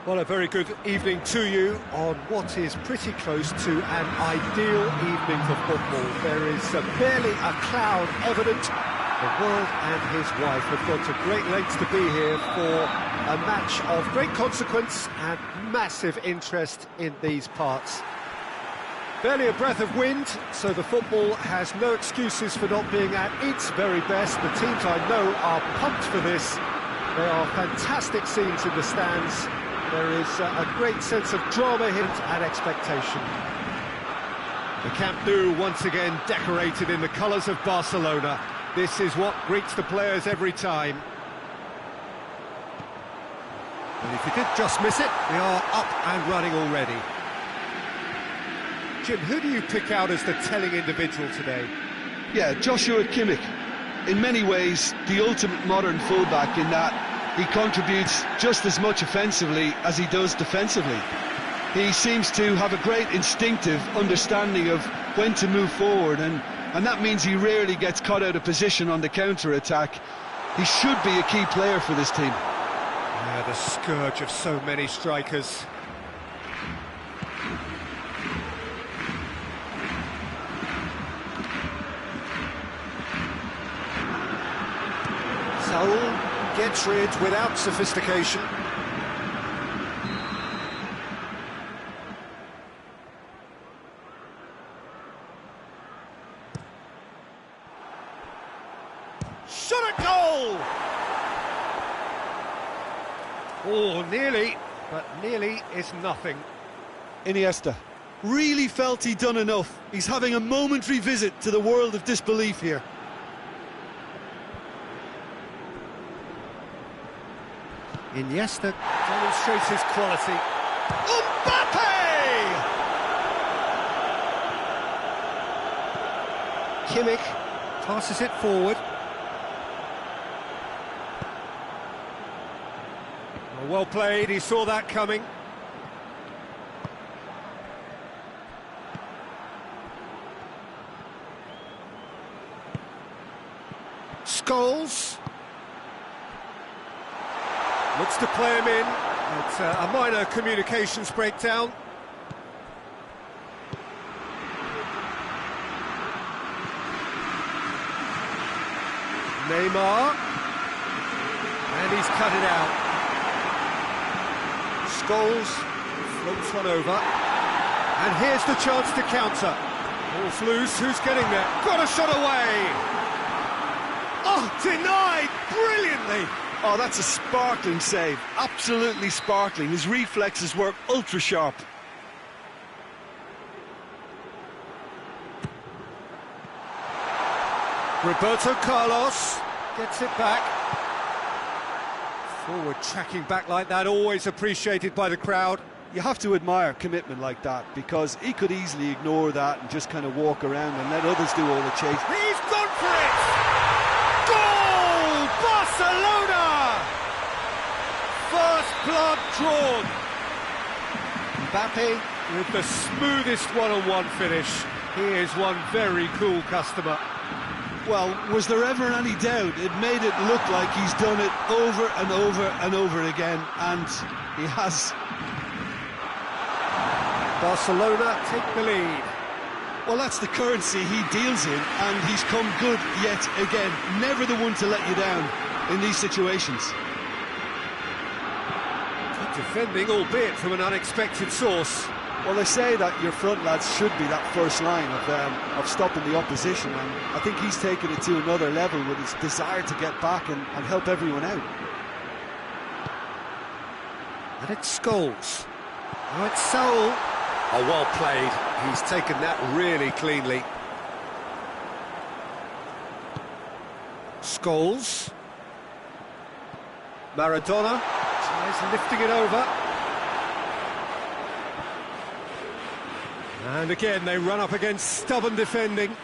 Well, a very good evening to you on what is pretty close to an ideal evening for football. There is barely a cloud evident. The world and his wife have gone to great lengths to be here for a match of great consequence and massive interest in these parts. Barely a breath of wind, so the football has no excuses for not being at its very best. The teams I know are pumped for this. There are fantastic scenes in the stands. There is a great sense of drama, hint and expectation. The Camp Nou once again decorated in the colours of Barcelona. This is what greets the players every time. And if you did just miss it, we are up and running already. Jim, who do you pick out as the telling individual today? Yeah, Joshua Kimmich. In many ways, the ultimate modern fullback in that he contributes just as much offensively as he does defensively. He seems to have a great instinctive understanding of when to move forward, and that means he rarely gets caught out of position on the counter-attack. He should be a key player for this team. Yeah, the scourge of so many strikers. Saul gets rid without sophistication. Shot at goal! Oh, nearly, but nearly is nothing. Iniesta really felt he'd done enough. He's having a momentary visit to the world of disbelief here. Iniesta demonstrates his quality. Mbappe! Kimmich passes it forward. Well played, he saw that coming. Scholes looks to play him in. It's a minor communications breakdown. Neymar, and he's cut it out. Scholes floats one over, and here's the chance to counter. Ball's loose, who's getting there? Got a shot away! Oh, denied brilliantly! Oh, that's a sparkling save, absolutely sparkling. His reflexes work ultra sharp. Roberto Carlos gets it back. Forward tracking back like that, always appreciated by the crowd. You have to admire commitment like that, because he could easily ignore that and just kind of walk around and let others do all the chase. He's gone for it! Goal! Barcelona! First blood drawn. Mbappe with the smoothest one-on-one finish. He is one very cool customer. Well, was there ever any doubt? It made it look like he's done it over and over and over again, and he has. Barcelona take the lead. Well, that's the currency he deals in, and he's come good yet again. Never the one to let you down in these situations. Good defending, albeit from an unexpected source. Well, they say that your front lads should be that first line of stopping the opposition, and I think he's taken it to another level with his desire to get back and help everyone out. And it's Scholes. Now it's Saul. Oh, well played. He's taken that really cleanly. Scholes. Maradona tries lifting it over. And again, they run up against stubborn defending.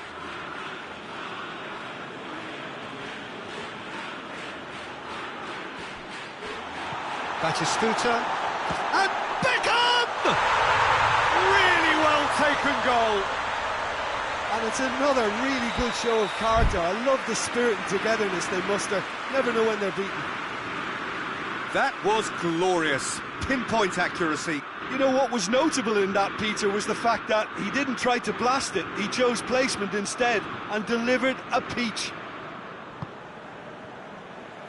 Batistuta. And Beckham! Really well taken goal. And it's another really good show of character. I love the spirit and togetherness they muster. Never know when they're beaten. That was glorious. Pinpoint accuracy. You know what was notable in that, Peter, was the fact that he didn't try to blast it. He chose placement instead and delivered a peach.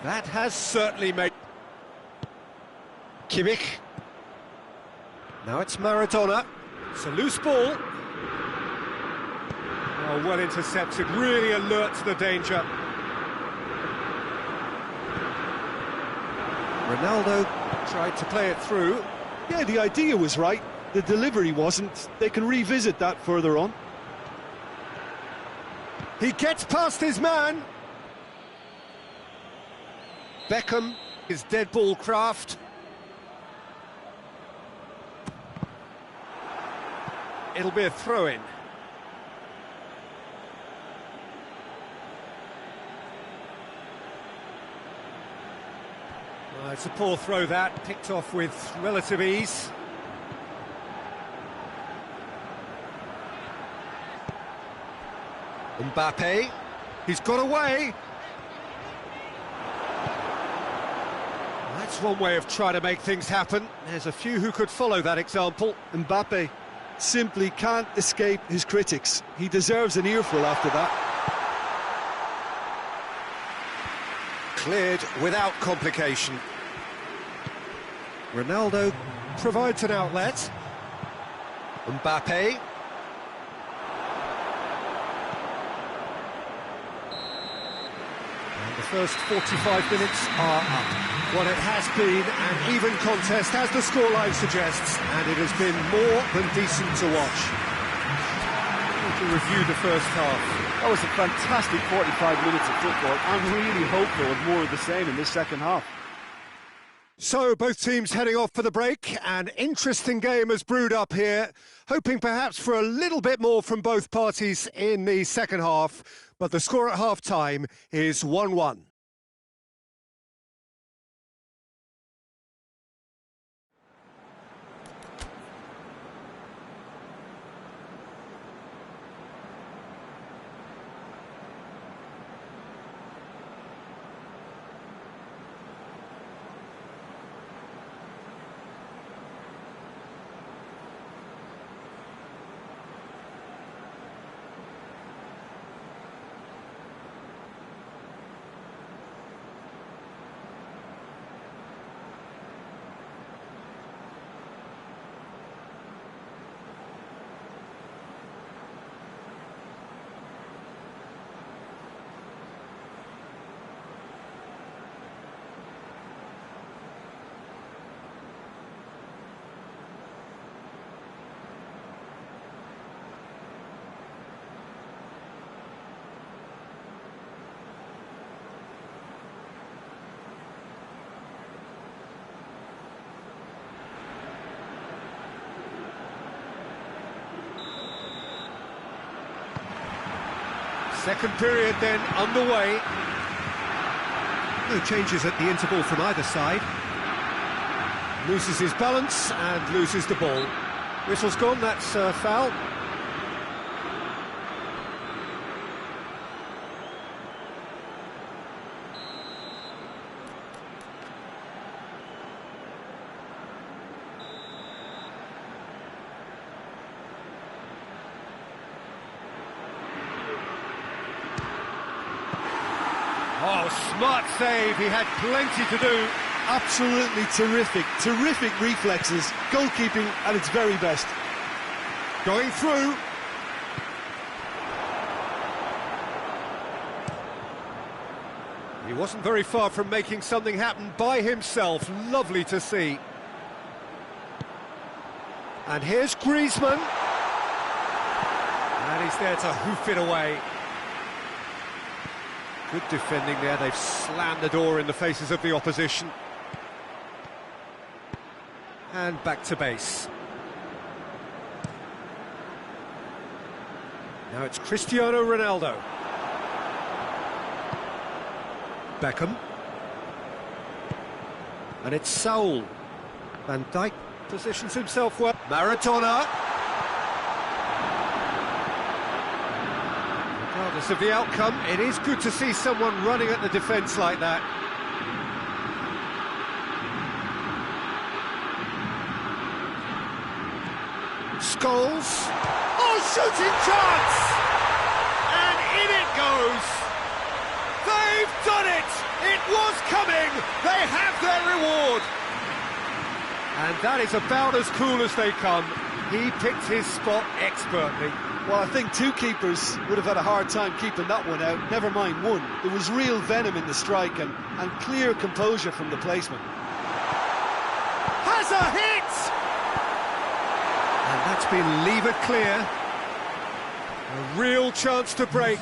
That has certainly made... Kimmich. Now it's Maradona. It's a loose ball. Oh, well intercepted, really alert to the danger. Ronaldo tried to play it through. Yeah, the idea was right. The delivery wasn't. They can revisit that further on. He gets past his man. Beckham, his dead ball craft. It'll be a throw-in. It's a poor throw that, picked off with relative ease. Mbappe, he's got away. That's one way of trying to make things happen. There's a few who could follow that example. Mbappe simply can't escape his critics. He deserves an earful after that. Cleared without complication. Ronaldo provides an outlet. Mbappe. And the first 45 minutes are up. What it has been an even contest, as the scoreline suggests, and it has been more than decent to watch. To review the first half. That was a fantastic 45 minutes of football. I'm really hopeful of more of the same in this second half. So, both teams heading off for the break. An interesting game has brewed up here, hoping perhaps for a little bit more from both parties in the second half, but the score at half-time is 1-1. Second period then underway. No changes at the interval from either side. Loses his balance and loses the ball. Whistle's gone, that's a foul. Oh, smart save, he had plenty to do. Absolutely terrific reflexes, goalkeeping at its very best. Going through. He wasn't very far from making something happen by himself, lovely to see. And here's Griezmann. And he's there to hoof it away. Good defending there, they've slammed the door in the faces of the opposition. And back to base. Now it's Cristiano Ronaldo. Beckham. And it's Saul. Van Dijk positions himself well. Maradona. Regardless of the outcome, it is good to see someone running at the defence like that. Scholes. Oh, shooting chance! And in it goes! They've done it! It was coming! They have their reward! And that is about as cool as they come. He picked his spot expertly. Well, I think two keepers would have had a hard time keeping that one out, never mind one. There was real venom in the strike and clear composure from the placement. Has a hit! And that's been levered clear. A real chance to break.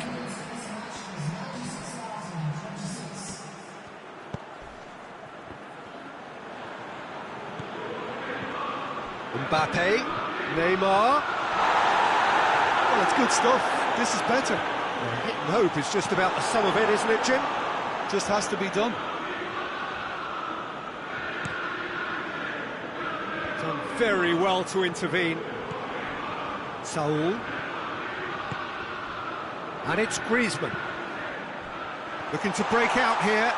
Mbappe, Neymar. Well, it's good stuff. This is better. Hit and hope is just about the sum of it, isn't it, Jim? Just has to be done. Done very well to intervene. Saul. And it's Griezmann. Looking to break out here.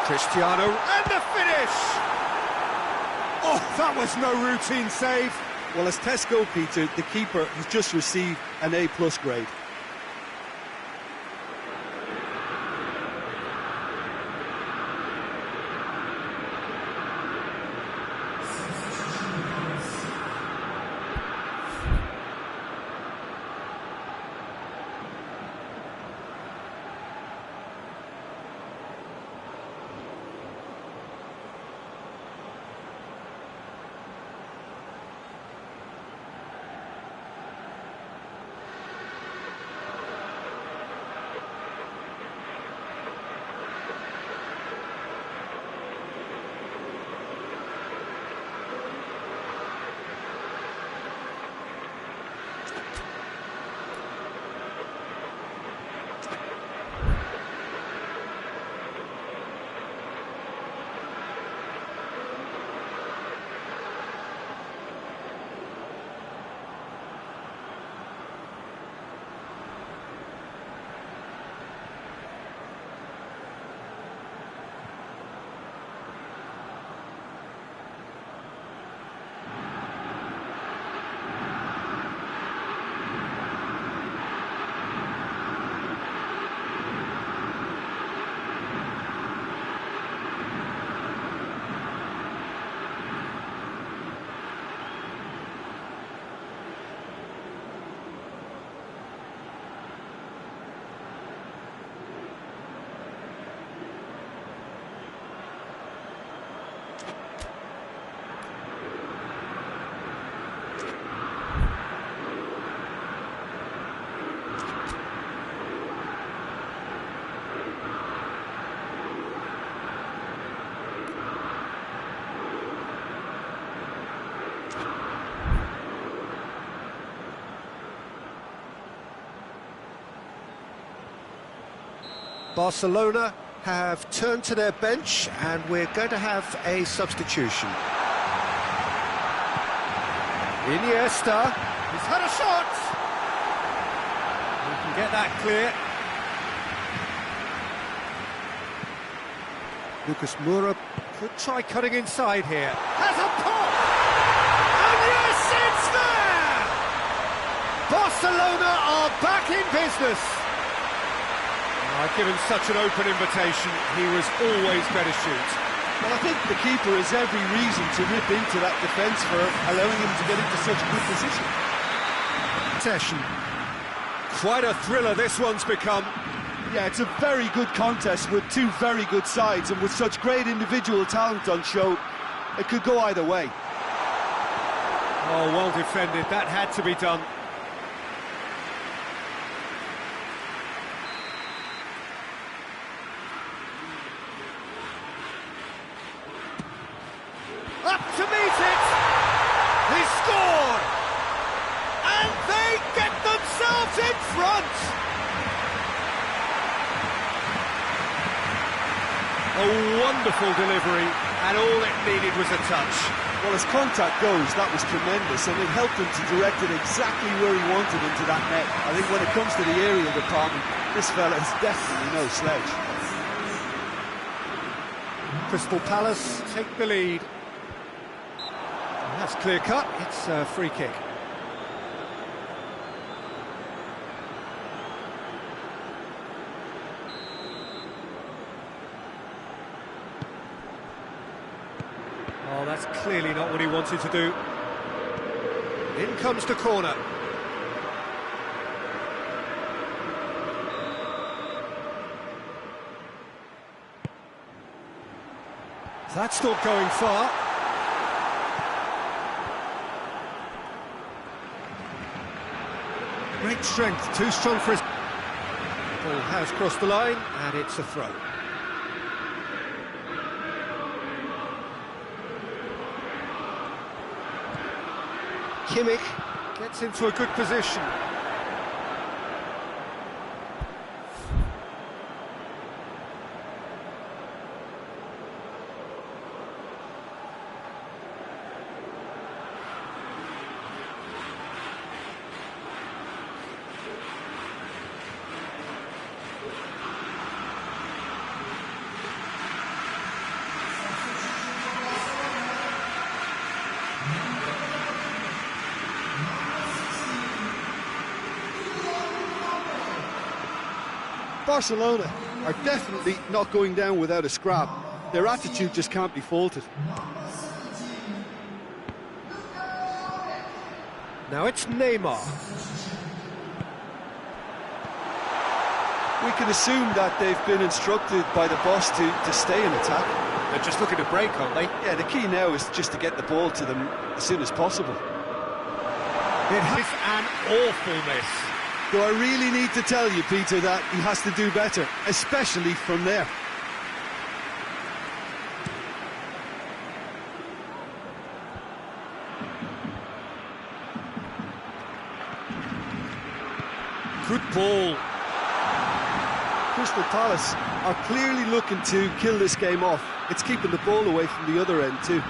Cristiano, and the finish! Oh, that was no routine save. Well, as Tesco, Peter, the keeper has just received an A+ grade. Barcelona have turned to their bench and we're going to have a substitution. Iniesta, he's had a shot! He can get that clear. Lucas Moura could try cutting inside here. Has a pop! And yes, it's there! Barcelona are back in business. Given such an open invitation, he was always better shoot. Well, I think the keeper has every reason to rip into that defence for allowing him to get into such a good position. Session. Quite a thriller this one's become. Yeah, it's a very good contest with two very good sides, and with such great individual talent on show, it could go either way. Oh, well defended. That had to be done. Up to meet it! He scored! And they get themselves in front! A wonderful delivery, and all it needed was a touch. Well, as contact goes, that was tremendous, and it helped him to direct it exactly where he wanted into that net. I think when it comes to the aerial department, this fella is definitely no slouch. Crystal Palace take the lead. That's clear cut, it's a free kick. Oh, that's clearly not what he wanted to do. In comes the corner. That's not going far. Great strength, too strong for his... Ball has crossed the line, and it's a throw. Kimmich gets into a good position. Barcelona are definitely not going down without a scrap. Their attitude just can't be faulted. Now it's Neymar. We can assume that they've been instructed by the boss to stay in attack. They're just looking to break, aren't they? Yeah, the key now is just to get the ball to them as soon as possible. It is an awful miss. Do I really need to tell you, Peter, that he has to do better, especially from there? Good ball. Crystal Palace are clearly looking to kill this game off. It's keeping the ball away from the other end too.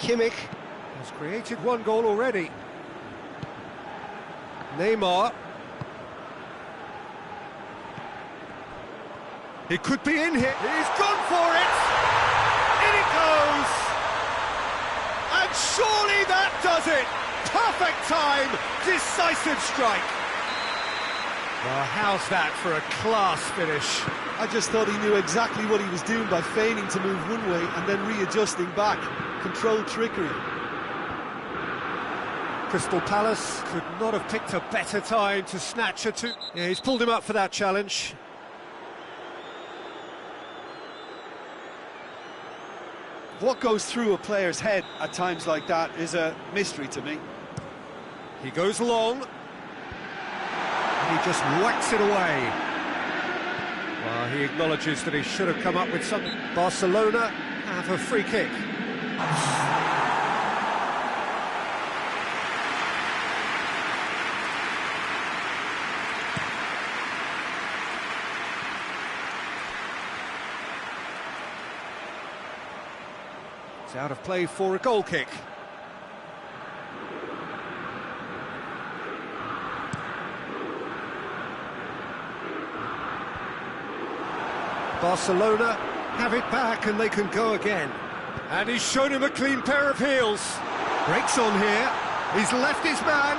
Kimmich has created one goal already. Neymar. He could be in here. He's gone for it. In it goes. And surely that does it. Perfect time. Decisive strike. Well, how's that for a class finish? I just thought he knew exactly what he was doing by feigning to move one way and then readjusting back. Controlled trickery. Crystal Palace could not have picked a better time to snatch a two. Yeah, he's pulled him up for that challenge. What goes through a player's head at times like that is a mystery to me. He goes long. And he just whacks it away. Well, he acknowledges that he should have come up with something. Barcelona have a free kick. It's out of play for a goal kick. Barcelona have it back and they can go again. And he's shown him a clean pair of heels. Breaks on here. He's left his man.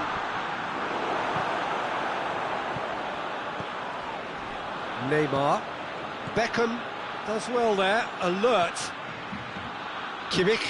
Neymar. Beckham does well there. Alert. Kimmich.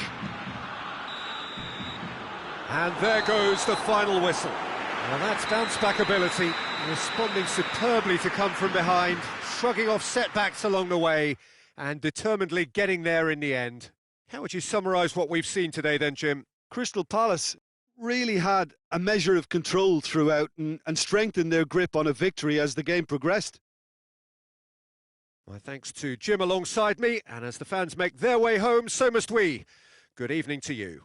And there goes the final whistle. Well, that's bounce-back ability, responding superbly to come from behind, shrugging off setbacks along the way, and determinedly getting there in the end. How would you summarise what we've seen today then, Jim? Crystal Palace really had a measure of control throughout and strengthened their grip on a victory as the game progressed. My thanks to Jim alongside me, and as the fans make their way home, so must we. Good evening to you.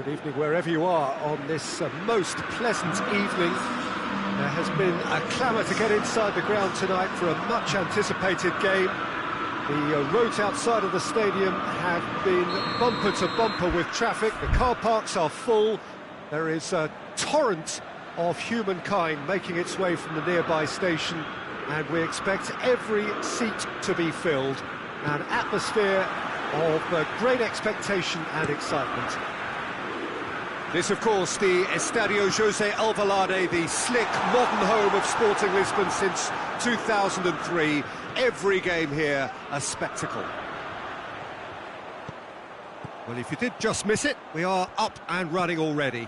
Good evening wherever you are on this most pleasant evening. There has been a clamour to get inside the ground tonight for a much-anticipated game. The roads outside of the stadium have been bumper to bumper with traffic. The car parks are full. There is a torrent of humankind making its way from the nearby station, and we expect every seat to be filled. An atmosphere of great expectation and excitement. This, of course, the Estadio José Alvalade, the slick, modern home of Sporting Lisbon since 2003. Every game here, a spectacle. Well, if you did just miss it, we are up and running already.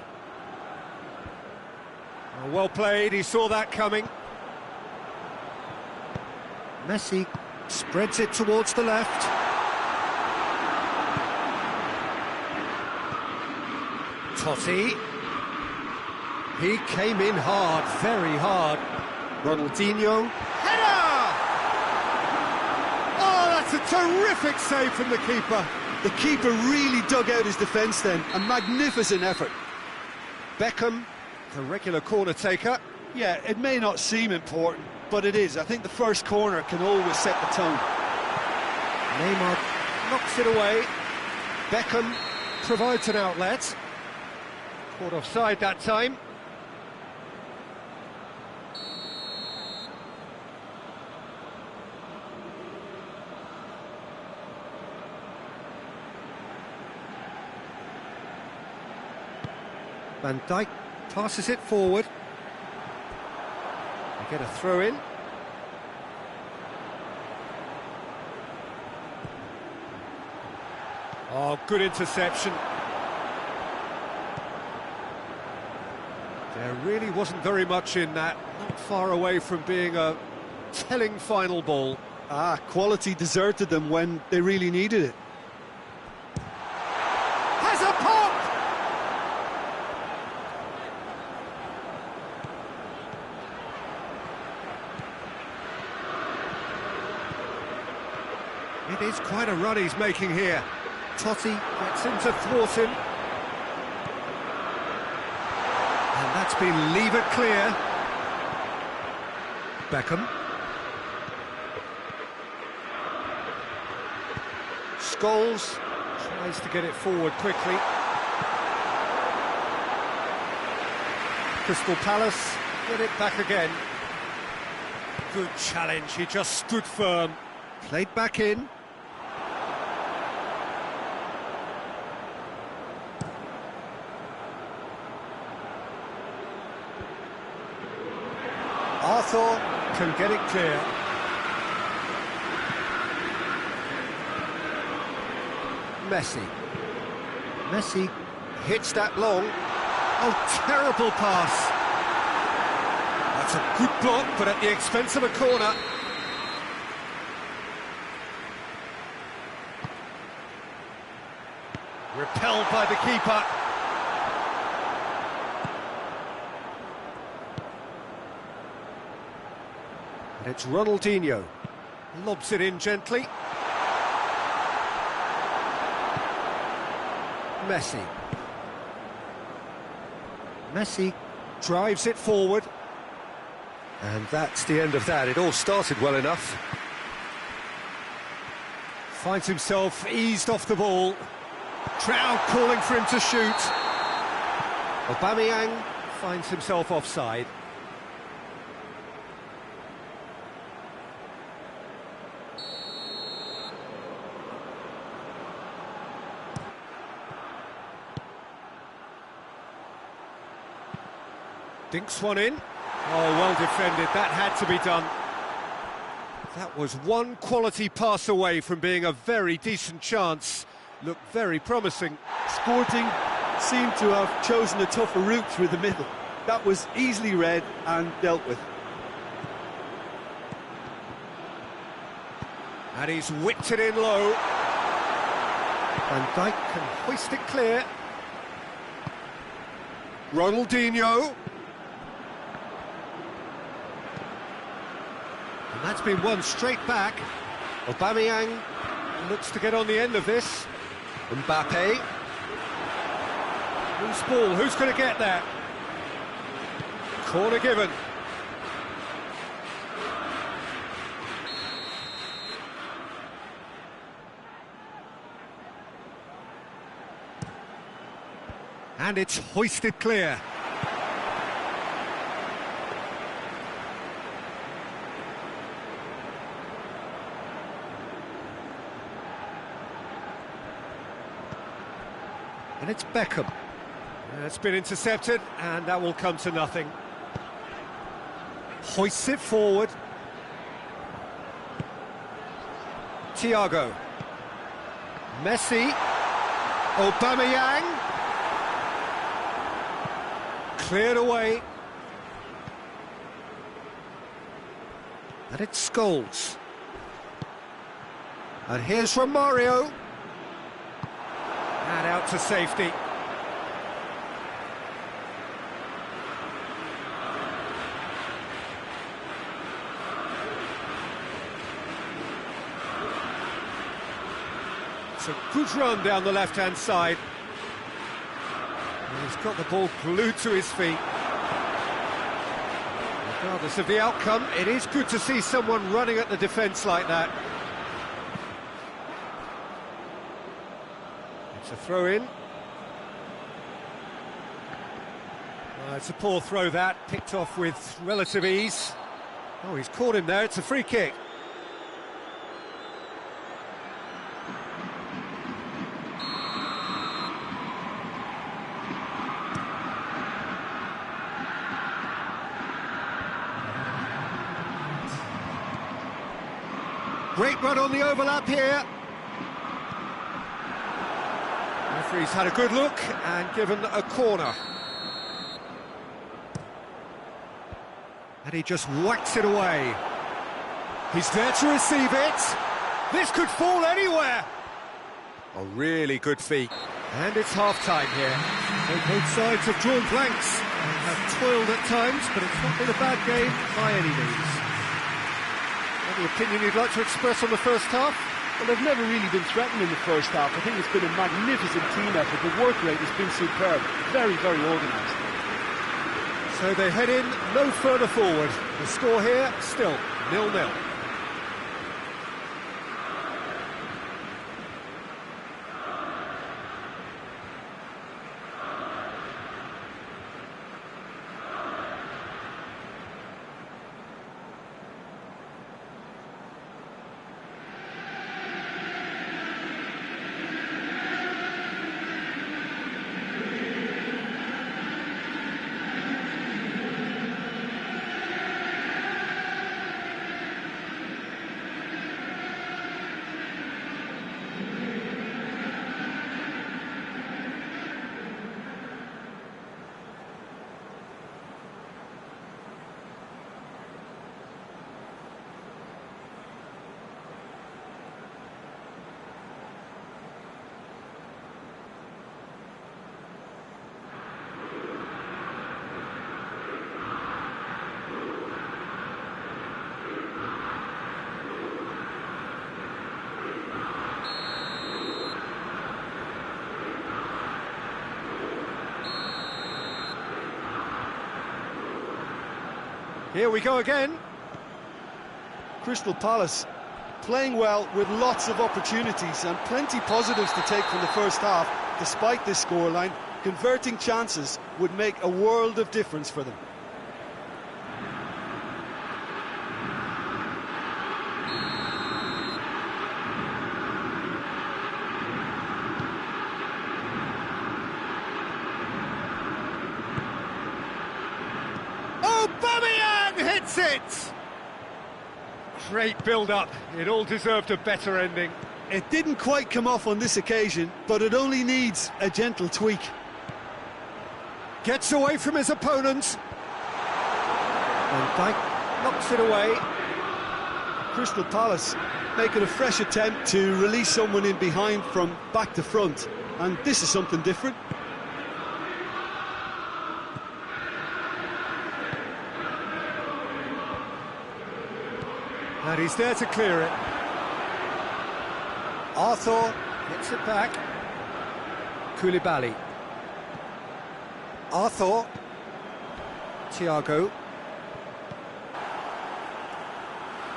Well played, he saw that coming. Messi spreads it towards the left. Totti. He came in hard, very hard. Ronaldinho. Header! Oh, that's a terrific save from the keeper. The keeper really dug out his defence then. A magnificent effort. Beckham, the regular corner taker. Yeah, it may not seem important, but it is. I think the first corner can always set the tone. Neymar knocks it away. Beckham provides an outlet. Caught offside that time. Van Dijk passes it forward. They get a throw in. Oh, good interception. There really wasn't very much in that, not far away from being a telling final ball. Quality deserted them when they really needed it. Has a pop! It is quite a run he's making here. Totti gets in to thwart him. And that's been levered clear. Beckham. Scholes tries to get it forward quickly. Crystal Palace get it back again. Good challenge, he just stood firm. Played back in. Arthur can get it clear. Messi hits that long. Oh, terrible pass. That's a good block, but at the expense of a corner. Repelled by the keeper. And it's Ronaldinho. Lobs it in gently. Messi drives it forward. And that's the end of that. It all started well enough. Finds himself eased off the ball. Crowd calling for him to shoot. Aubameyang finds himself offside. Dinks one in. Oh, well defended. That had to be done. That was one quality pass away from being a very decent chance. Looked very promising. Sporting seemed to have chosen a tougher route through the middle. That was easily read and dealt with. And he's whipped it in low. Van Dijk can hoist it clear. Ronaldinho. And that's been won straight back. Aubameyang looks to get on the end of this. Mbappe. Loose ball, who's going to get there? Corner given. And it's hoisted clear. And it's Beckham. It's been intercepted, and that will come to nothing. Hoists it forward. Thiago. Messi. Aubameyang. Cleared away. And it's Scholes. And here's Romario. And out to safety. It's a good run down the left-hand side. And he's got the ball glued to his feet. Regardless of the outcome, it is good to see someone running at the defence like that. It's a throw-in. It's a poor throw that, picked off with relative ease. Oh, he's caught him there, it's a free kick. Great run on the overlap here. Referee's had a good look and given a corner. And he just whacks it away. He's there to receive it. This could fall anywhere. A really good feat. And it's half-time here. So both sides have drawn blanks and have toiled at times, but it's not been a bad game by any means. Any opinion you'd like to express on the first half? Well, they've never really been threatened in the first half. I think it's been a magnificent team effort. The work rate has been superb. Very, very organised. So they head in no further forward. The score here, still 0-0. Here we go again. Crystal Palace playing well with lots of opportunities and plenty positives to take from the first half. Despite this scoreline, converting chances would make a world of difference for them. It! Great build-up. It all deserved a better ending. It didn't quite come off on this occasion, but it only needs a gentle tweak. Gets away from his opponent. And Dijk knocks it away. Crystal Palace making a fresh attempt to release someone in behind from back to front. And this is something different. And he's there to clear it. Arthur gets it back. Koulibaly. Arthur. Thiago.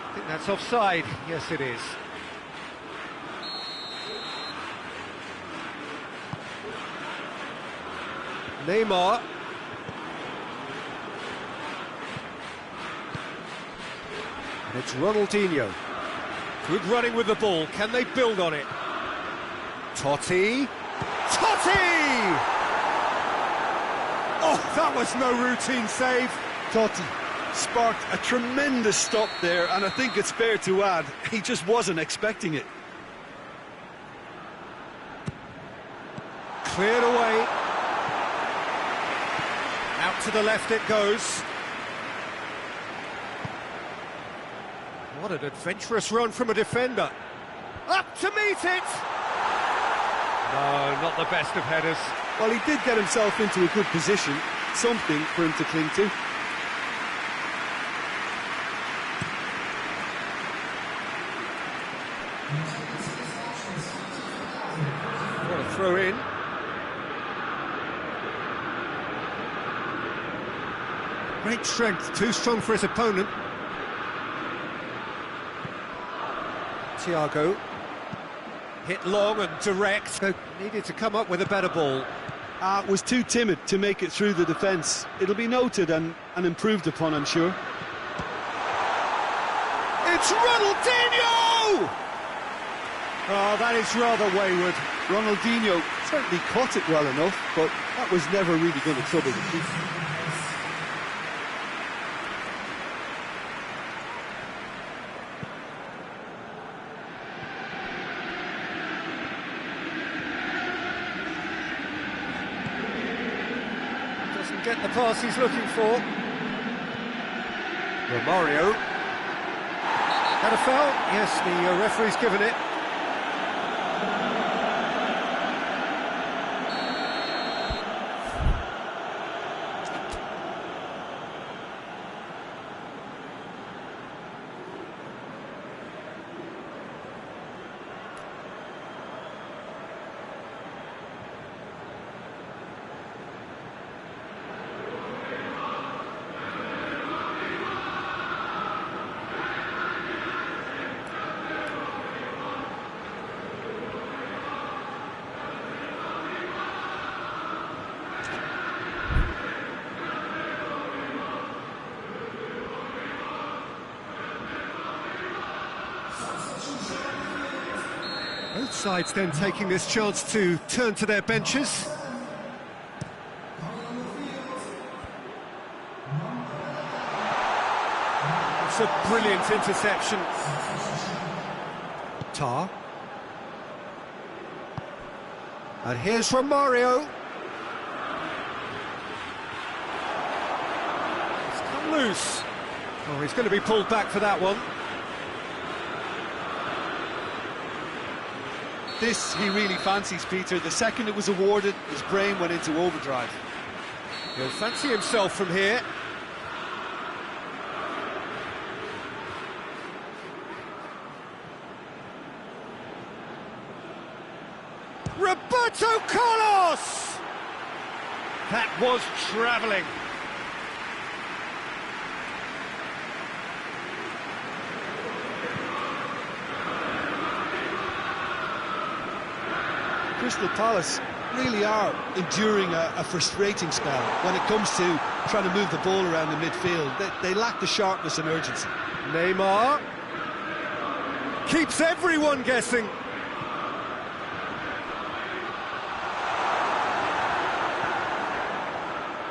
I think that's offside. Yes, it is. Neymar. And it's Ronaldinho. Good running with the ball. Can they build on it? Totti. Totti! Oh, that was no routine save. Totti sparked a tremendous stop there, and I think it's fair to add, he just wasn't expecting it. Cleared away. Out to the left it goes. What an adventurous run from a defender. Up to meet it! No, not the best of headers. Well, he did get himself into a good position, something for him to cling to. What a throw in. Great strength, too strong for his opponent. Thiago. Hit long and direct. So needed to come up with a better ball. Was too timid to make it through the defence. It'll be noted and improved upon, I'm sure. It's Ronaldinho! Oh, that is rather wayward. Ronaldinho certainly caught it well enough, but that was never really going to trouble the keeper. Get the pass he's looking for. Romario. That a foul? Yes, the referee's given it. Both sides then taking this chance to turn to their benches. It's a brilliant interception. Tar. And here's Romario. It's come loose. Oh, he's going to be pulled back for that one. This he really fancies, Peter. The second it was awarded, his brain went into overdrive. He'll fancy himself from here. Roberto Carlos! That was travelling. Crystal Palace really are enduring a frustrating spell when it comes to trying to move the ball around the midfield. They lack the sharpness and urgency. Neymar keeps everyone guessing.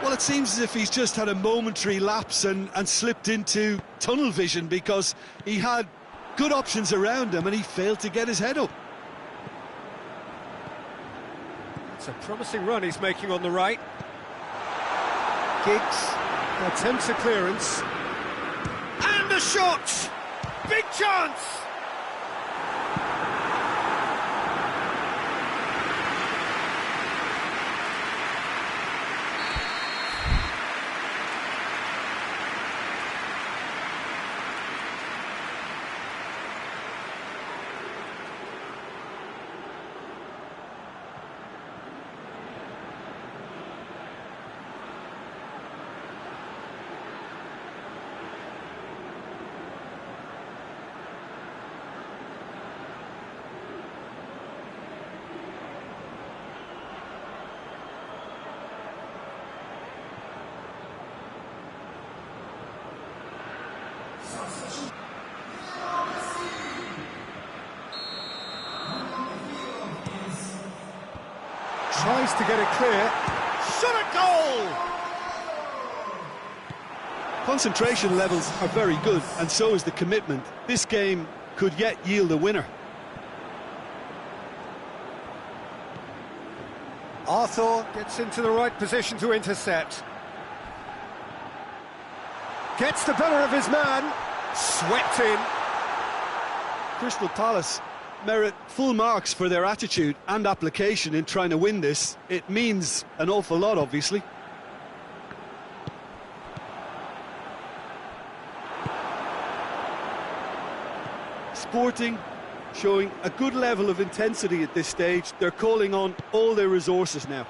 Well, it seems as if he's just had a momentary lapse and slipped into tunnel vision, because he had good options around him and he failed to get his head up. It's a promising run he's making on the right. Giggs attempts a clearance. And a shot! Big chance! tries to get it clear. Shot at goal! Concentration levels are very good, and so is the commitment. This game could yet yield a winner. Arthur gets into the right position to intercept. Gets the better of his man. Swept in. Crystal Palace merit full marks for their attitude and application in trying to win this. It means an awful lot, obviously. Sporting showing a good level of intensity at this stage. They're calling on all their resources now.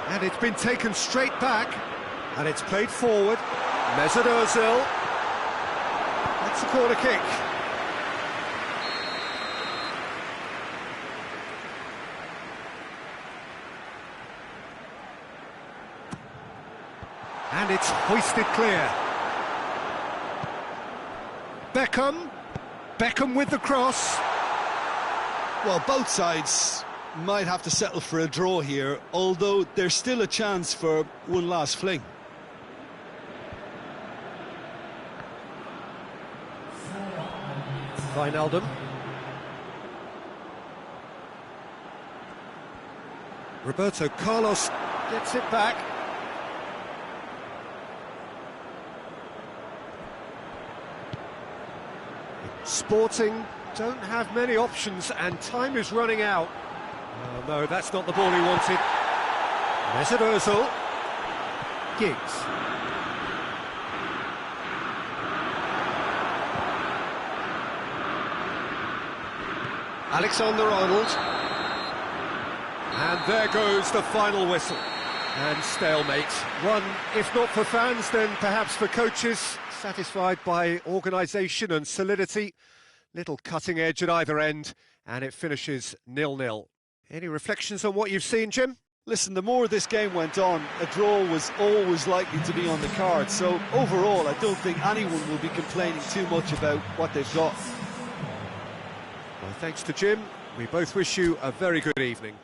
And it's been taken straight back. And it's played forward. Mesut Ozil. That's a corner kick. And it's hoisted clear. Beckham with the cross. Well, both sides might have to settle for a draw here, although there's still a chance for one last fling. Wijnaldum. Roberto Carlos gets it back. Sporting don't have many options and time is running out. Oh, no, that's not the ball he wanted. Mesut Ozil. Giggs. Alexander-Arnold. And there goes the final whistle. And stalemate. One, if not for fans, then perhaps for coaches, satisfied by organisation and solidity. Little cutting edge at either end, and it finishes 0-0. Any reflections on what you've seen, Jim? Listen, the more this game went on, a draw was always likely to be on the card. So overall, I don't think anyone will be complaining too much about what they've got. Well, thanks to Jim. We both wish you a very good evening.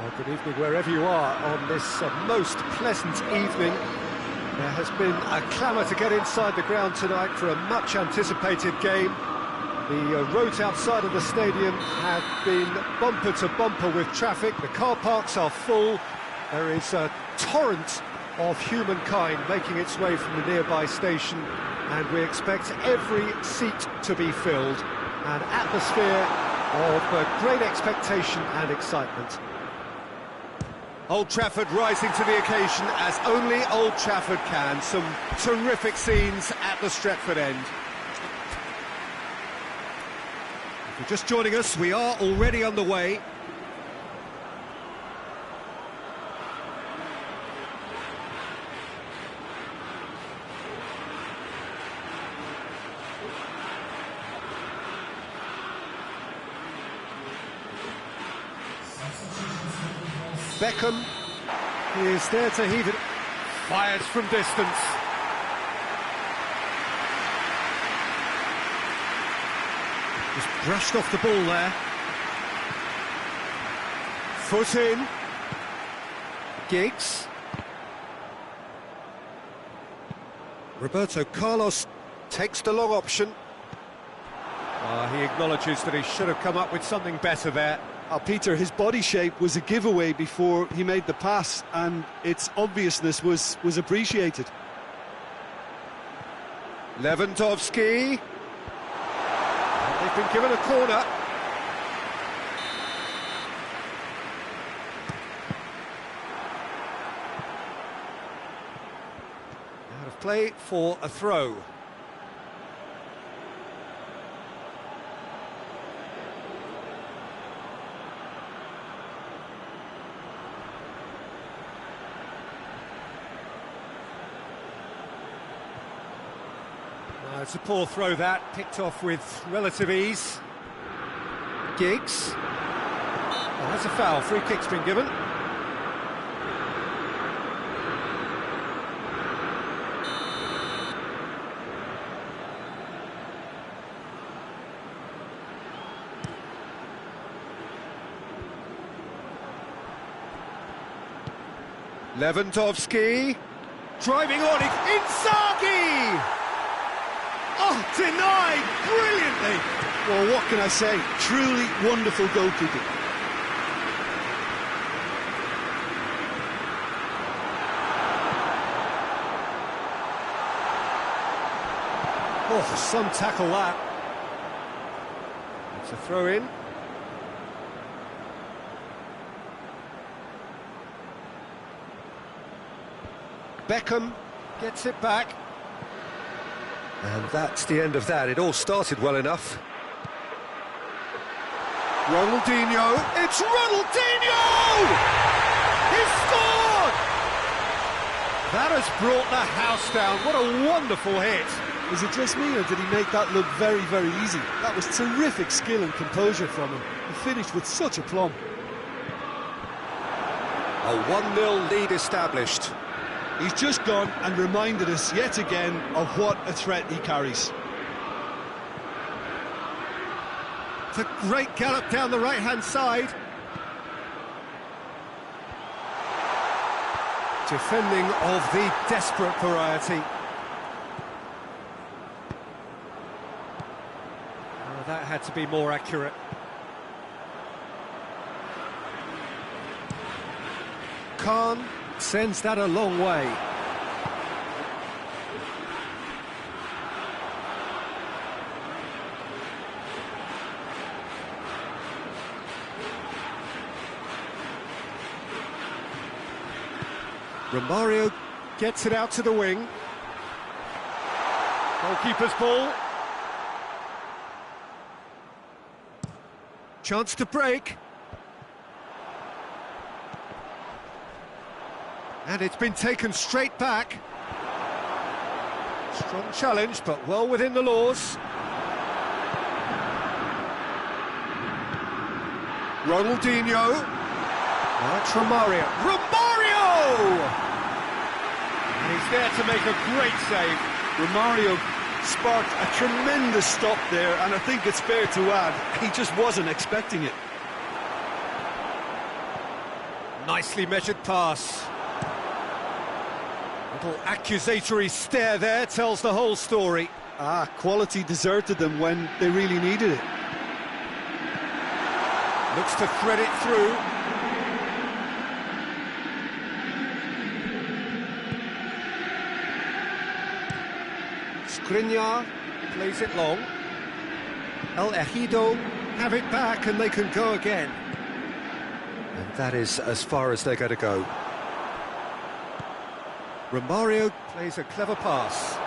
Well, good evening wherever you are on this most pleasant evening. There has been a clamour to get inside the ground tonight for a much-anticipated game. The roads outside of the stadium have been bumper to bumper with traffic. The car parks are full. There is a torrent of humankind making its way from the nearby station, and we expect every seat to be filled. An atmosphere of great expectation and excitement. Old Trafford rising to the occasion as only Old Trafford can. Some terrific scenes at the Stretford end. If you're just joining us, we are already on the way. Beckham is there to heave it. Fires from distance. Just brushed off the ball there. Foot in. Giggs. Roberto Carlos takes the long option. He acknowledges that he should have come up with something better there. Peter, his body shape was a giveaway before he made the pass, and its obviousness was appreciated. Lewandowski. They've been given a corner. Out of play for a throw. It's a poor throw that, picked off with relative ease. Giggs. Oh, that's a foul, free kick's been given. Lewandowski. Driving on, Inzaghi! Oh, denied brilliantly! Well, what can I say? Truly wonderful goalkeeping. Oh, some tackle that. It's a throw in. Beckham gets it back. And that's the end of that. It all started well enough. Ronaldinho. It's Ronaldinho! He's scored! That has brought the house down. What a wonderful hit. Is it just me, or did he make that look very, very easy? That was terrific skill and composure from him. He finished with such aplomb. A 1-0 lead established. He's just gone and reminded us yet again of what a threat he carries. It's a great gallop down the right-hand side. Defending of the desperate variety. Oh, that had to be more accurate. Khan sends that a long way. Romario gets it out to the wing. Goalkeeper's ball. Chance to break. And it's been taken straight back. Strong challenge, but well within the laws. Ronaldinho. That's Romario. Romario! And he's there to make a great save. Romario sparked a tremendous stop there, and I think it's fair to add, he just wasn't expecting it. Nicely measured pass. Little accusatory stare there tells the whole story. Quality deserted them when they really needed it. Looks to thread it through. Skriniar plays it long. El Ejido have it back and they can go again. And that is as far as they're going to go. Romario plays a clever pass.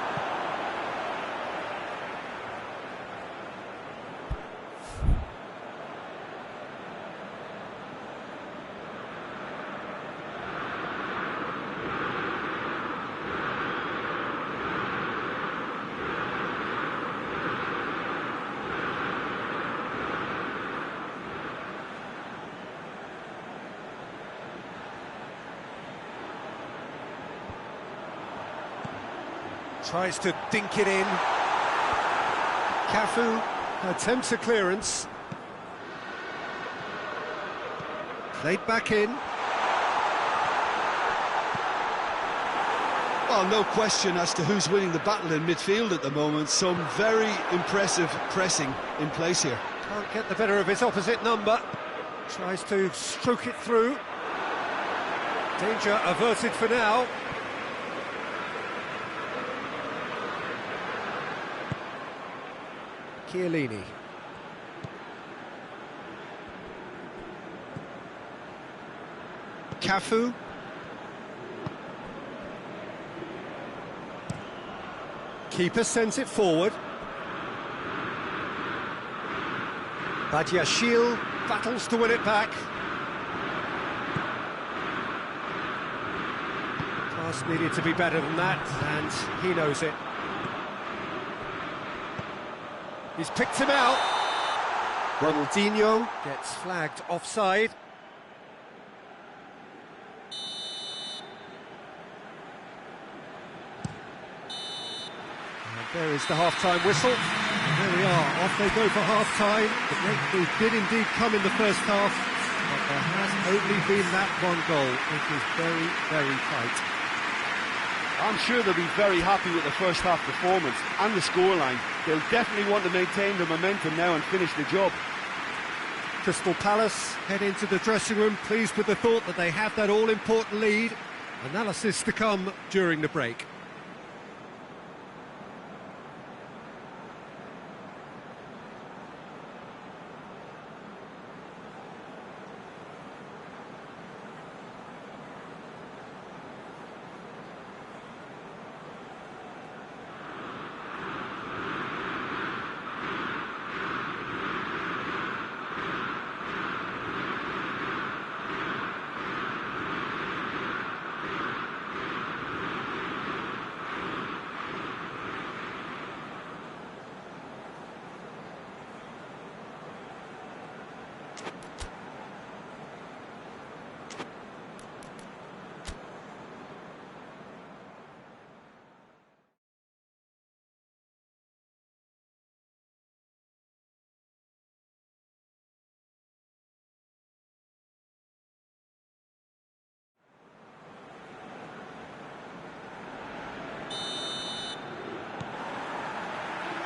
Tries to dink it in. Cafu attempts a clearance. Played back in. Well, no question as to who's winning the battle in midfield at the moment. Some very impressive pressing in place here. Can't get the better of his opposite number. Tries to stroke it through. Danger averted for now. Chiellini. Cafu. Keeper sends it forward. Badiashile battles to win it back. Pass needed to be better than that, and he knows it. He's picked him out. Ronaldinho gets flagged offside. And there is the half-time whistle. And there we are, off they go for half-time. The breakthrough did indeed come in the first half, but there has only been that one goal. It is very, very tight. I'm sure they'll be very happy with the first half performance and the scoreline. They'll definitely want to maintain the momentum now and finish the job. Crystal Palace head into the dressing room pleased with the thought that they have that all-important lead. Analysis to come during the break.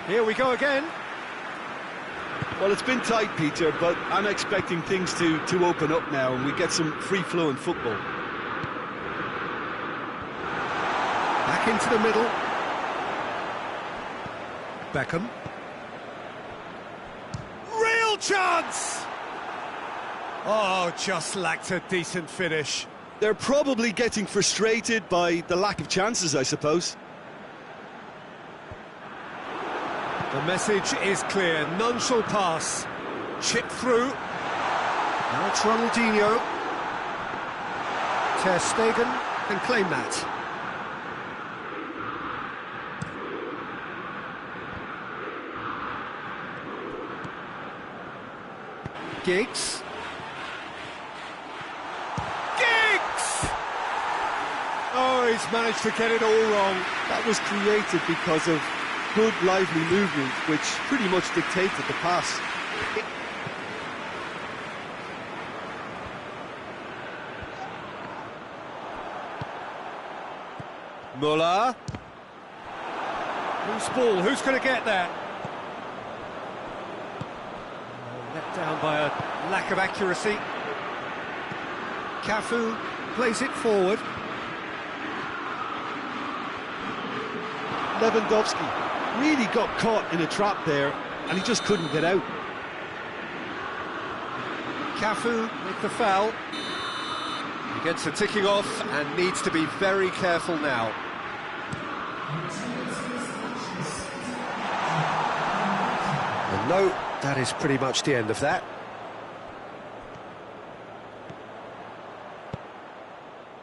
Here we go again. Well, it's been tight, Peter, but I'm expecting things to open up now and we get some free-flowing football. Back into the middle. Beckham. Real chance! Oh, just lacked a decent finish. They're probably getting frustrated by the lack of chances, I suppose. The message is clear, none shall pass. Chip through. Now it's Ronaldinho. Ter Stegen can claim that. Giggs. Giggs! Oh, he's managed to get it all wrong. That was created because of good, lively movement, which pretty much dictated the pass. Muller. Loose ball, who's going to get that? Let down by a lack of accuracy. Cafu plays it forward. Lewandowski really got caught in a trap there, and he just couldn't get out. Cafu with the foul. He gets the ticking off and needs to be very careful now. And no, that is pretty much the end of that.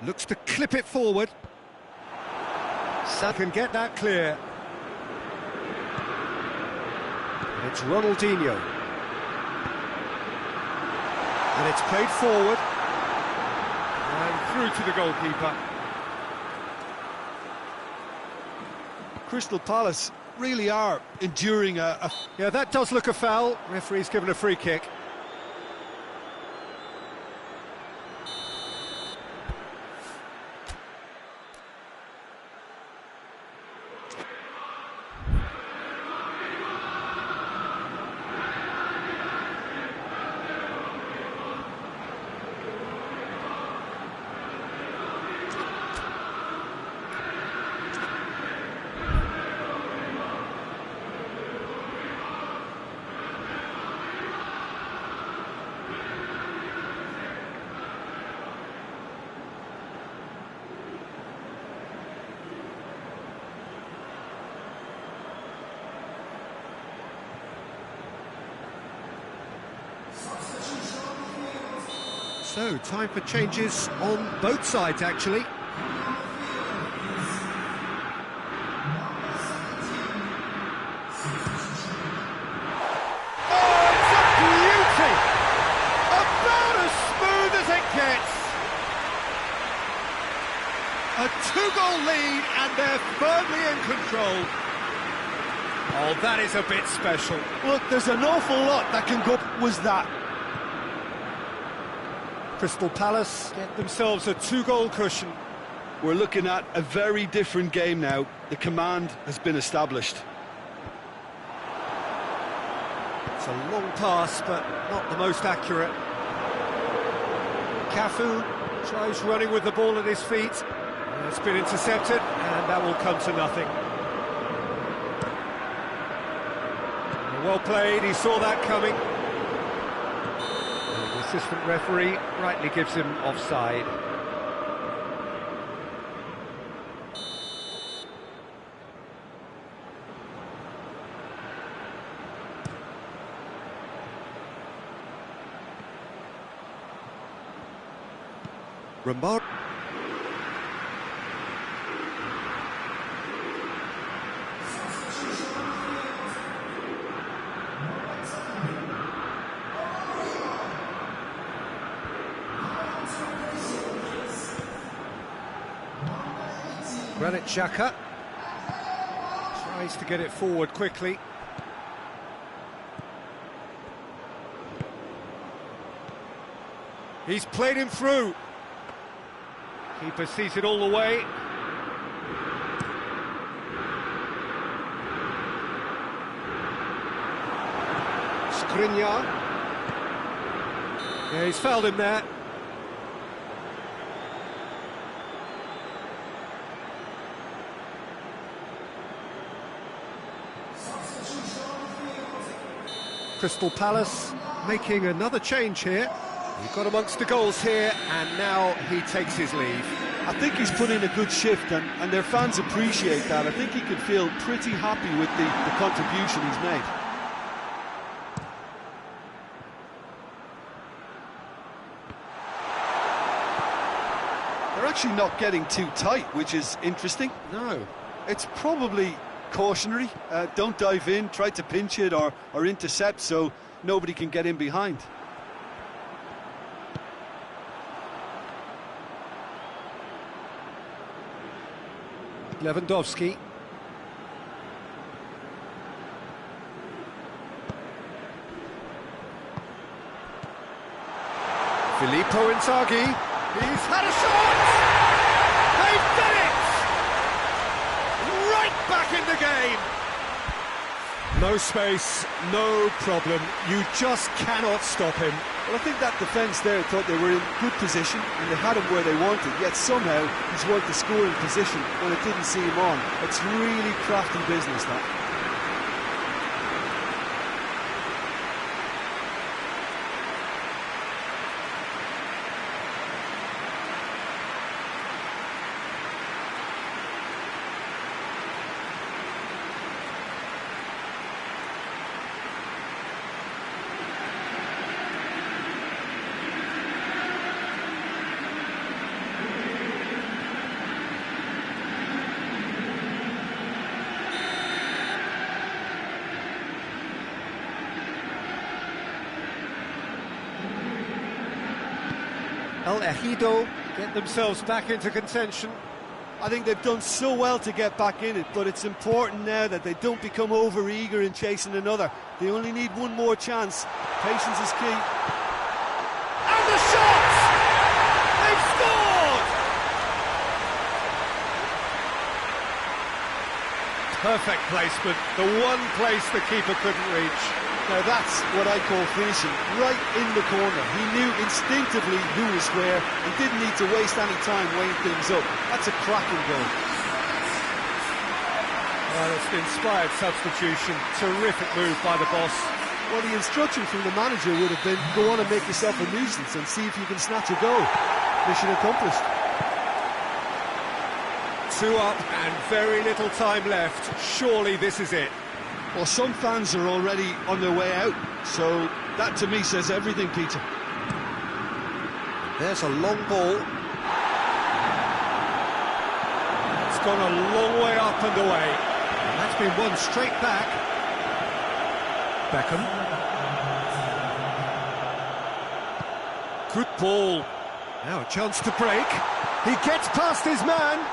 Looks to clip it forward. Can get that clear. It's Ronaldinho. And it's played forward. And through to the goalkeeper. Crystal Palace really are enduring a... Yeah, that does look a foul. Referee's given a free kick. So, time for changes on both sides, actually. Oh, it's a beauty! About as smooth as it gets! A two-goal lead, and they're firmly in control. Oh, that is a bit special. Look, there's an awful lot that can go... Was that... Crystal Palace get themselves a two-goal cushion. We're looking at a very different game now. The command has been established. It's a long pass, but not the most accurate. Cafu tries running with the ball at his feet. It's been intercepted, and that will come to nothing. Well played, he saw that coming. Assistant referee rightly gives him offside. Ramon. Granit Xhaka tries to get it forward quickly. He's played him through. Keeper sees it all the way. Skriniar. Yeah, he's fouled him there. Crystal Palace making another change here. He got amongst the goals here, and now he takes his leave. I think he's put in a good shift, and their fans appreciate that. I think he could feel pretty happy with the contribution he's made. They're actually not getting too tight, which is interesting. No. It's probably cautionary. Don't dive in, try to pinch it or intercept so nobody can get in behind. Lewandowski. Filippo Inzaghi. He's had a shot! They've done it! back in the game. No space, no problem. You just cannot stop him. Well, I think that defence there thought they were in good position and they had him where they wanted, yet somehow he's worked the scoring position when it didn't see him on. It's really crafty business, that. El Ejido get themselves back into contention. I think they've done so well to get back in it, but it's important now that they don't become over-eager in chasing another. They only need one more chance. Patience is key. And the shot! They've scored! Perfect placement, the one place the keeper couldn't reach. Now that's what I call finishing, right in the corner. He knew instinctively who was where and didn't need to waste any time weighing things up. That's a cracking goal. Well, it's an inspired substitution, terrific move by the boss. Well, the instruction from the manager would have been, go on and make yourself a nuisance and see if you can snatch a goal. Mission accomplished. 2 up and very little time left. Surely this is it. Well, some fans are already on their way out, so that to me says everything, Peter. There's a long ball. It's gone a long way up and away. And that's been won straight back. Beckham. Good ball. Now a chance to break. He gets past his man.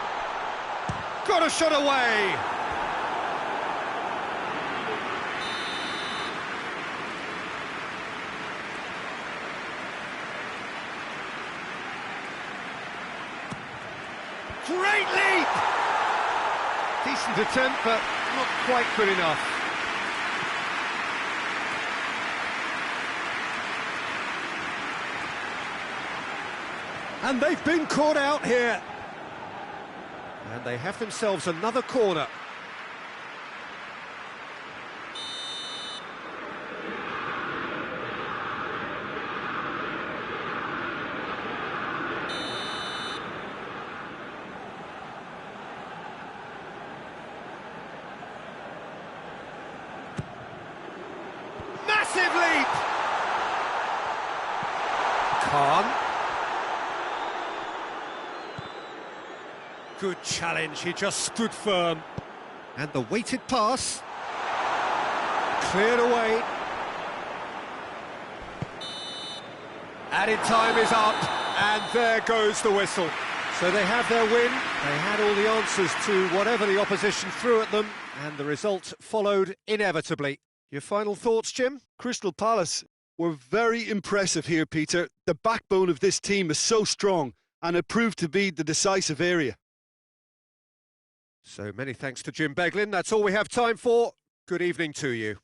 Got a shot away. Great leap! Decent attempt, but not quite good enough. And they've been caught out here. And they have themselves another corner. Massive leap! Khan. Good challenge, he just stood firm. And the weighted pass. Cleared away. Added time is up, and there goes the whistle. So they have their win, they had all the answers to whatever the opposition threw at them, and the result followed inevitably. Your final thoughts, Jim? Crystal Palace were very impressive here, Peter. The backbone of this team is so strong, and it proved to be the decisive area. So many thanks to Jim Beglin. That's all we have time for. Good evening to you.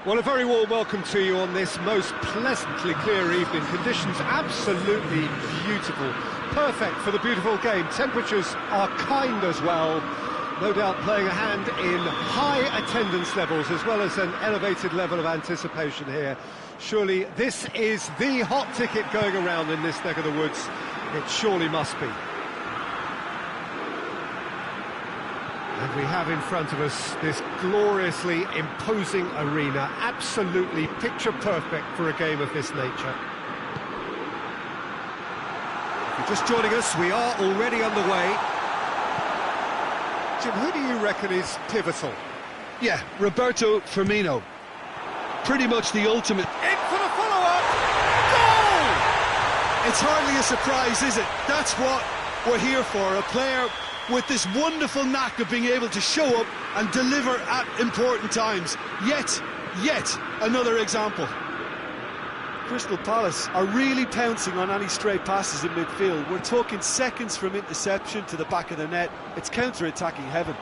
Well, a very warm welcome to you on this most pleasantly clear evening. Conditions absolutely beautiful. Perfect for the beautiful game. Temperatures are kind as well. No doubt playing a hand in high attendance levels as well as an elevated level of anticipation here. Surely this is the hot ticket going around in this neck of the woods. It surely must be. And we have in front of us this gloriously imposing arena, absolutely picture perfect for a game of this nature. If you're just joining us, we are already underway. Jim, who do you reckon is pivotal? Yeah, Roberto Firmino. Pretty much the ultimate. In for the follow-up! Goal! It's hardly a surprise, is it? That's what we're here for, a player with this wonderful knack of being able to show up and deliver at important times. Yet another example. Crystal Palace are really pouncing on any stray passes in midfield. We're talking seconds from interception to the back of the net. It's counter-attacking heaven.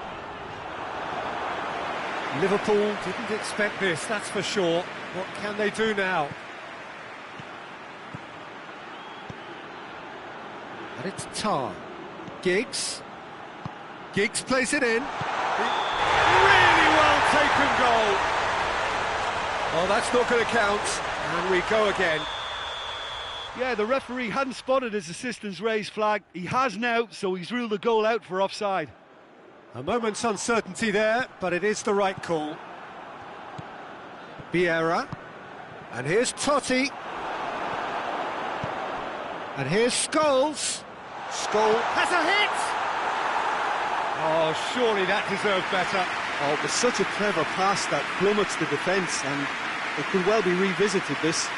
Liverpool didn't expect this, that's for sure. What can they do now? And it's Tar. Giggs plays it in. Really well taken goal. Oh, that's not going to count. And we go again. Yeah, the referee hadn't spotted his assistant's raised flag. He has now, so he's ruled the goal out for offside. A moment's uncertainty there, but it is the right call. Vieira. And here's Totti. And here's Scholes. Scholes has a hit! Oh, surely that deserved better. Oh, it was such a clever pass that flummoxed the defence, and it could well be revisited, this.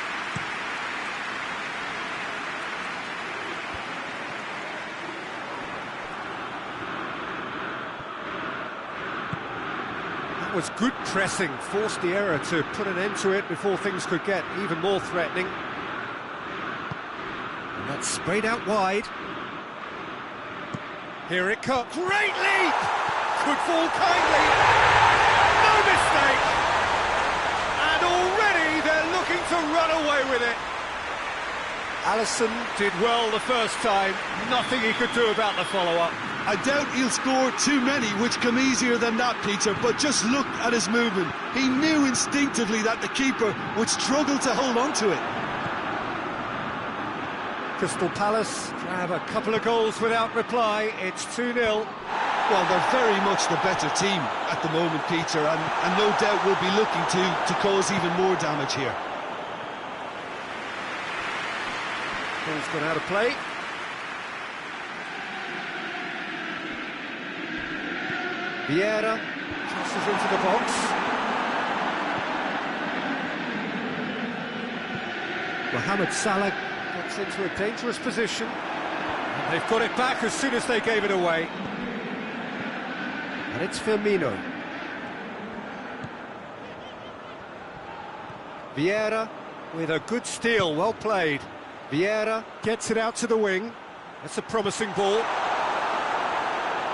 That was good pressing, forced the error to put an end to it before things could get even more threatening. And that's sprayed out wide. Here it comes. Great leap! Could fall kindly. No mistake! And already they're looking to run away with it. Alisson did well the first time. Nothing he could do about the follow-up. I doubt he'll score too many, which come easier than that, Peter, but just look at his movement. He knew instinctively that the keeper would struggle to hold on to it. Crystal Palace grab a couple of goals without reply. It's 2-0. Well, they're very much the better team at the moment, Peter, and no doubt will be looking to cause even more damage here. Ball's gone out of play. Vieira crosses into the box. Mohamed Salah gets into a dangerous position. And they've got it back as soon as they gave it away. And it's Firmino. Vieira with a good steal, well played. Vieira gets it out to the wing. That's a promising ball.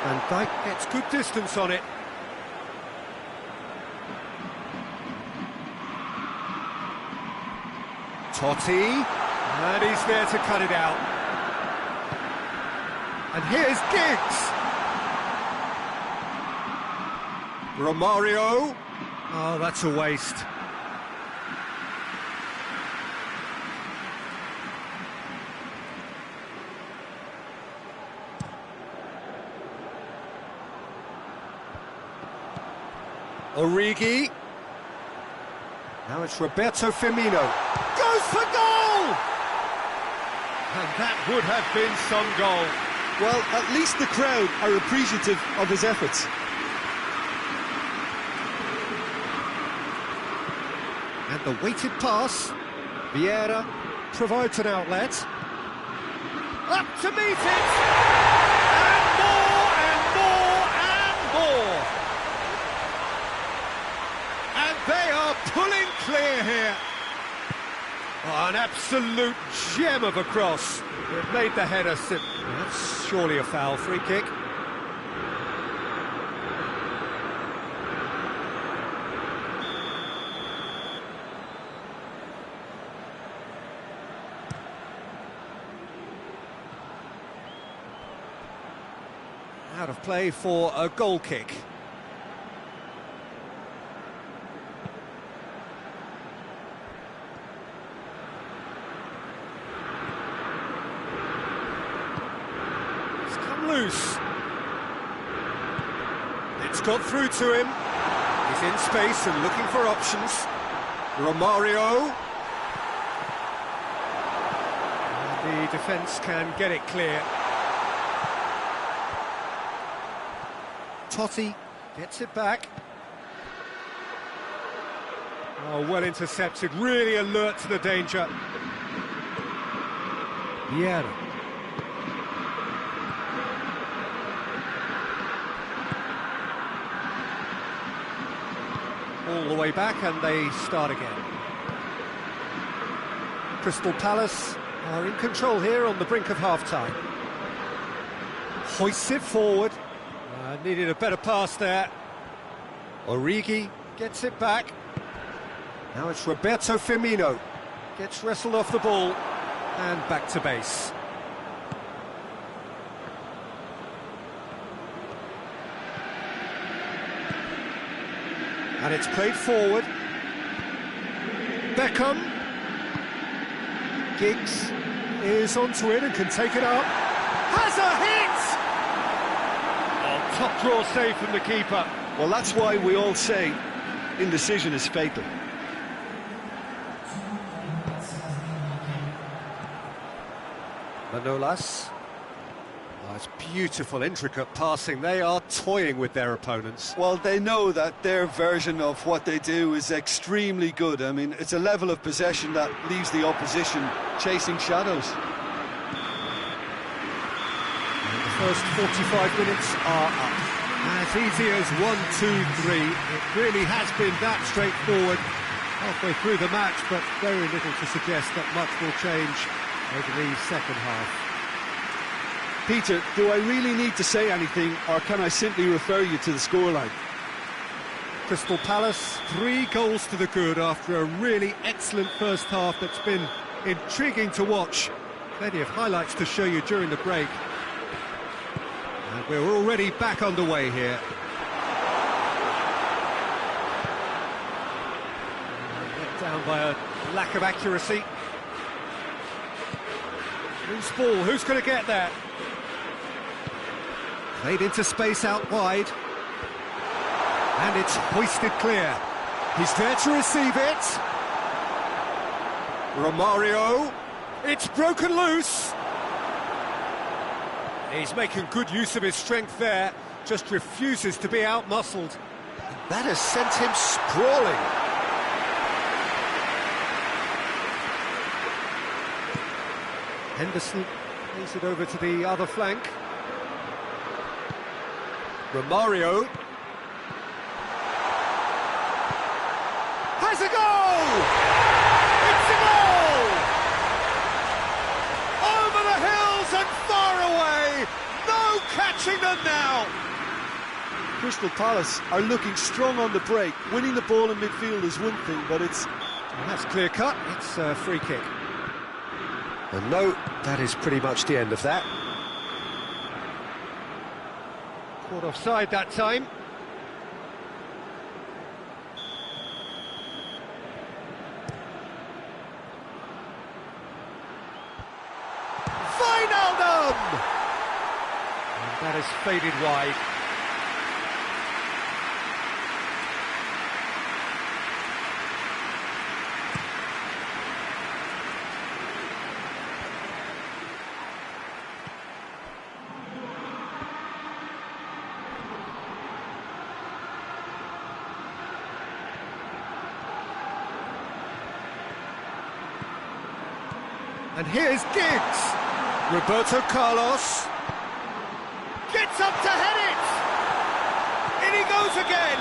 Van Dijk gets good distance on it. Totti, and he's there to cut it out. And here's Giggs. Romario. Oh, that's a waste. Origi. Now it's Roberto Firmino. Goes for goal! And that would have been some goal. Well, at least the crowd are appreciative of his efforts. And the weighted pass. Vieira provides an outlet. Up to meet it! And more and more and more! And they are pulling clear here. Oh, an absolute gem of a cross. It made the header simple. That's surely a foul. Free kick. Out of play for a goal kick. It's come loose. It's got through to him. He's in space and looking for options. Romario. And the defence can get it clear. Totti gets it back. Oh, well intercepted, really alert to the danger. Vieira. All the way back and they start again. Crystal Palace are in control here on the brink of half-time. Hoists it forward. Needed a better pass there. Origi gets it back. Now it's Roberto Firmino. Gets wrestled off the ball and back to base. And it's played forward. Beckham. Giggs is onto it and can take it up. Has a hit! Oh, top draw save from the keeper. Well, that's why we all say indecision is fatal. Manolas. Oh, it's beautiful, intricate passing. They are toying with their opponents. Well, they know that their version of what they do is extremely good. I mean, it's a level of possession that leaves the opposition chasing shadows. And the first 45 minutes are up. As easy as 1, 2, 3. It really has been that straightforward halfway through the match, but very little to suggest that much will change over the second half. Peter, do I really need to say anything, or can I simply refer you to the scoreline? Crystal Palace, 3 goals to the good after a really excellent first half that's been intriguing to watch. Plenty of highlights to show you during the break. And we're already back underway here. Let down by a lack of accuracy. Loose ball, who's going to get that? Played into space out wide. And it's hoisted clear. He's there to receive it. Romario. It's broken loose. He's making good use of his strength there. Just refuses to be out-muscled. That has sent him sprawling. Henderson plays it over to the other flank. Romario has a goal! It's a goal! Over the hills and far away! No catching them now! Crystal Palace are looking strong on the break. Winning the ball in midfield is one thing, but it's... And that's clear cut, it's a free kick. And no, that is pretty much the end of that. Caught offside that time. Wijnaldum! And that has faded wide. And here's Giggs. Roberto Carlos. Gets up to head it! In he goes again!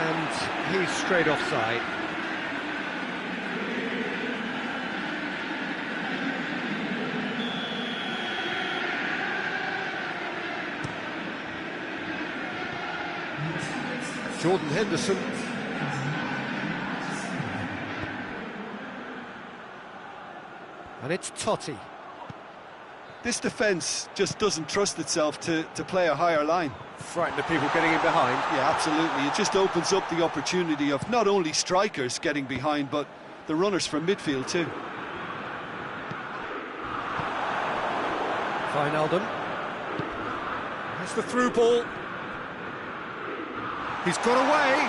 And he's straight offside. Jordan Henderson. And it's Totti. This defence just doesn't trust itself to play a higher line. Frightened of people getting in behind. Yeah, absolutely. It just opens up the opportunity of not only strikers getting behind, but the runners from midfield too. Wijnaldum. That's the through ball. He's got away.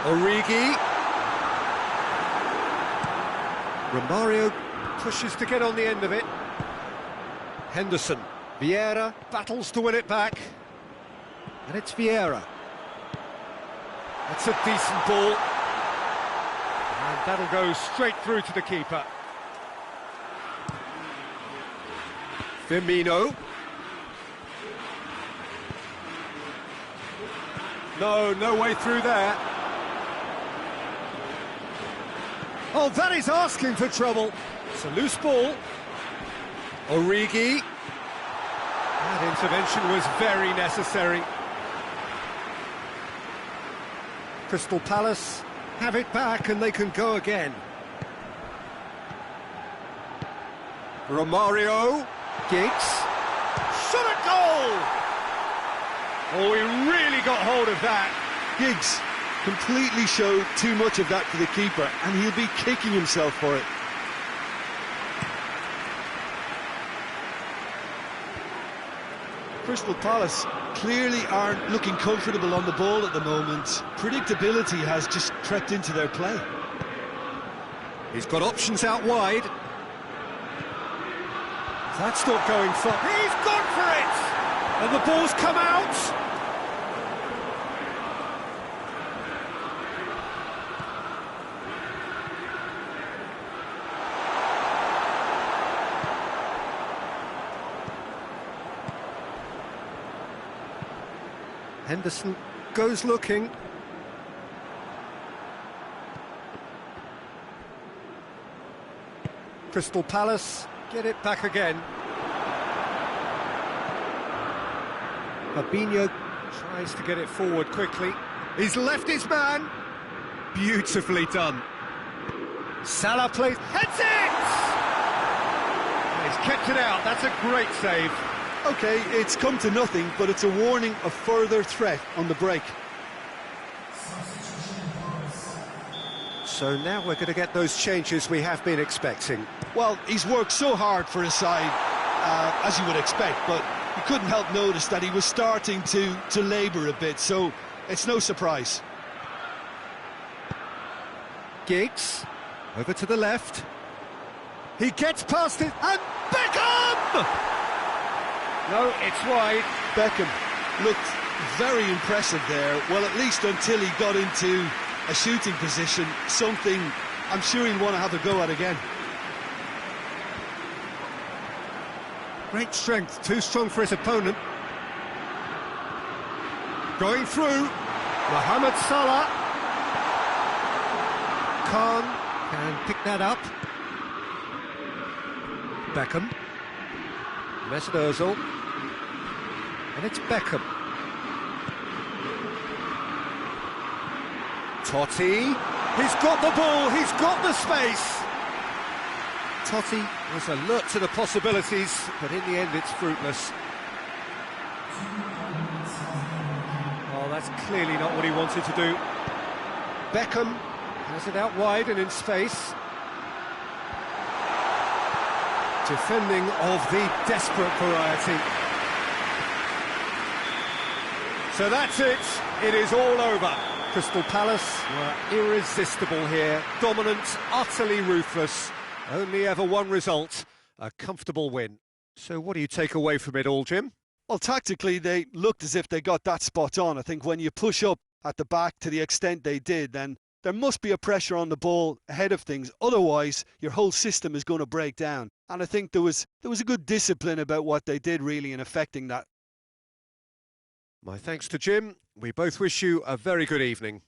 Origi. Romario pushes to get on the end of it. Henderson. Vieira battles to win it back. And it's Vieira. That's a decent ball. And that'll go straight through to the keeper. Firmino. No way through there. Oh, that is asking for trouble. It's a loose ball. Origi. That intervention was very necessary. Crystal Palace have it back and they can go again. Romario. Giggs. Shot at goal! Oh, he really got hold of that. Giggs completely showed too much of that to the keeper, and he'll be kicking himself for it. Crystal Palace clearly aren't looking comfortable on the ball at the moment. Predictability has just crept into their play. He's got options out wide. That's not going far. He's gone for it! And the ball's come out! Henderson goes looking. Crystal Palace get it back again. Fabinho tries to get it forward quickly. He's left his man. Beautifully done. Salah plays, heads it! He's kept it out. That's a great save. OK, it's come to nothing, but it's a warning of further threat on the break. So now we're going to get those changes we have been expecting. Well, he's worked so hard for his side, as you would expect, but you couldn't help notice that he was starting to labour a bit, so it's no surprise. Giggs, over to the left. He gets past it, and Beckham! No, it's wide. Beckham looked very impressive there, well, at least until he got into a shooting position, something I'm sure he'll want to have a go at again. Great strength, too strong for his opponent. Going through, Mohamed Salah. Khan can pick that up. Beckham. Mesut Ozil. And it's Beckham. Totti. He's got the ball, he's got the space. Totti was alert to the possibilities, but in the end it's fruitless. Oh, that's clearly not what he wanted to do. Beckham has it out wide and in space. Defending of the desperate variety. So that's it. It is all over. Crystal Palace were irresistible here. Dominant, utterly ruthless. Only ever one result, a comfortable win. So what do you take away from it all, Jim? Well, tactically, they looked as if they got that spot on. I think when you push up at the back to the extent they did, then there must be a pressure on the ball ahead of things. Otherwise, your whole system is going to break down. And I think there was a good discipline about what they did, really, in affecting that. My thanks to Jim. We both wish you a very good evening.